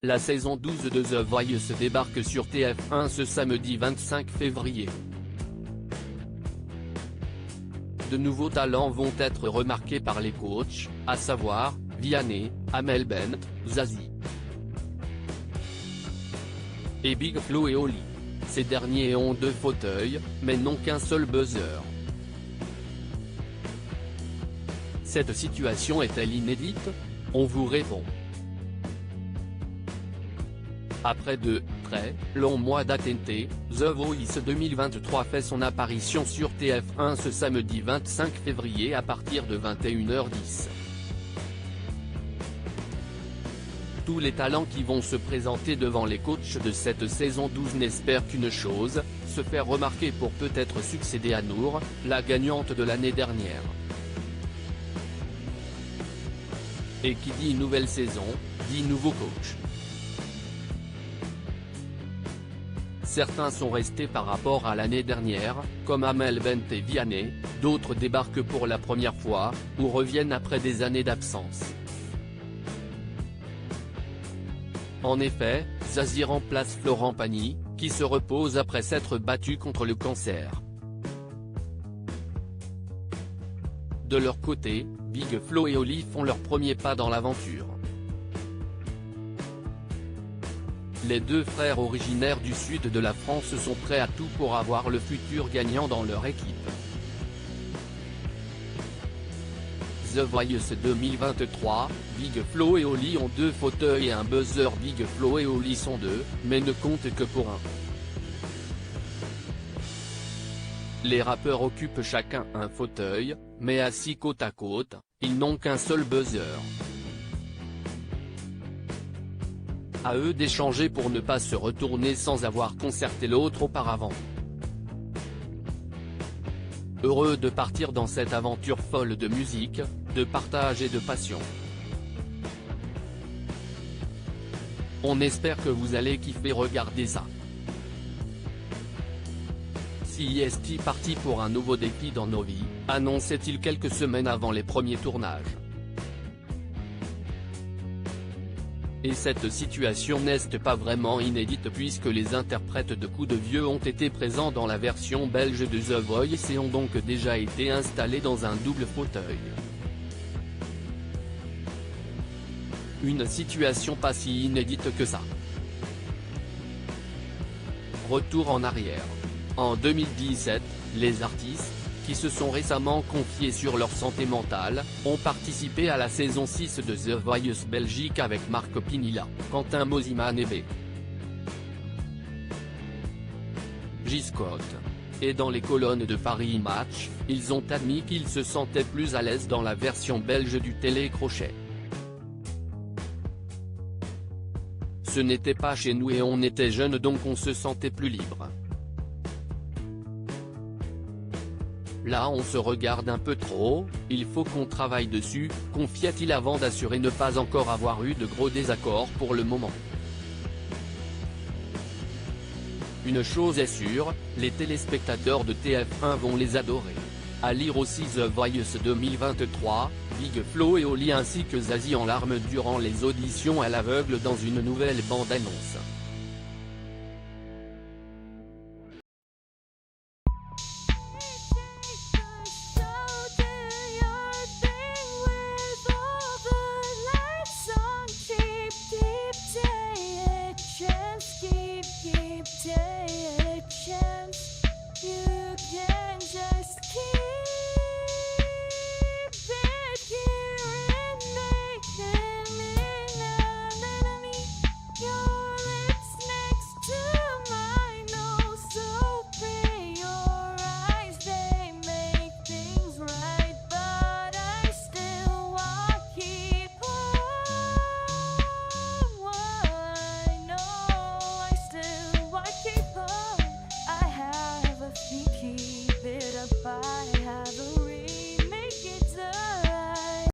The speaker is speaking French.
La saison 12 de The Voice débarque sur TF1 ce samedi 25 février. De nouveaux talents vont être remarqués par les coachs, à savoir, Vianney, Amel Bent, Zazie et Big Flo et Oli. Ces derniers ont 2 fauteuils, mais n'ont qu'un seul buzzer. Cette situation est-elle inédite? On vous répond. Après 2 très longs mois d'attente, The Voice 2023 fait son apparition sur TF1 ce samedi 25 février à partir de 21h10. Tous les talents qui vont se présenter devant les coachs de cette saison 12 n'espèrent qu'une chose, se faire remarquer pour peut-être succéder à Nour, la gagnante de l'année dernière. Et qui dit nouvelle saison, dit nouveau coach. Certains sont restés par rapport à l'année dernière, comme Amel Bent et Vianney, d'autres débarquent pour la première fois, ou reviennent après des années d'absence. En effet, Zazie remplace Florent Pagny, qui se repose après s'être battu contre le cancer. De leur côté, Big Flo et Oli font leur premier pas dans l'aventure. Les 2 frères originaires du sud de la France sont prêts à tout pour avoir le futur gagnant dans leur équipe. The Voice 2023, Big Flo et Oli ont 2 fauteuils et un buzzer. Big Flo et Oli sont 2, mais ne comptent que pour un. Les rappeurs occupent chacun un fauteuil, mais assis côte à côte, ils n'ont qu'un seul buzzer. À eux d'échanger pour ne pas se retourner sans avoir concerté l'autre auparavant. Heureux de partir dans cette aventure folle de musique, de partage et de passion. On espère que vous allez kiffer regarder ça. Si est parti pour un nouveau défi dans nos vies, annonçait-il quelques semaines avant les premiers tournages. Et cette situation n'est pas vraiment inédite puisque les interprètes de Coup de Vieux ont été présents dans la version belge de The Voice et ont donc déjà été installés dans un double fauteuil. Une situation pas si inédite que ça. Retour en arrière. En 2017, les artistes, qui se sont récemment confiés sur leur santé mentale, ont participé à la saison 6 de The Voice Belgique avec Marc Pinilla, Quentin Mosiman et B. Giscotte. Et dans les colonnes de Paris Match, ils ont admis qu'ils se sentaient plus à l'aise dans la version belge du télécrochet. Ce n'était pas chez nous et on était jeunes donc on se sentait plus libre. Là on se regarde un peu trop, il faut qu'on travaille dessus, confia-t-il avant d'assurer ne pas encore avoir eu de gros désaccords pour le moment. Une chose est sûre, les téléspectateurs de TF1 vont les adorer. À lire aussi The Voice 2023, Big Flo et Oli ainsi que Zazie en larmes durant les auditions à l'aveugle dans une nouvelle bande-annonce.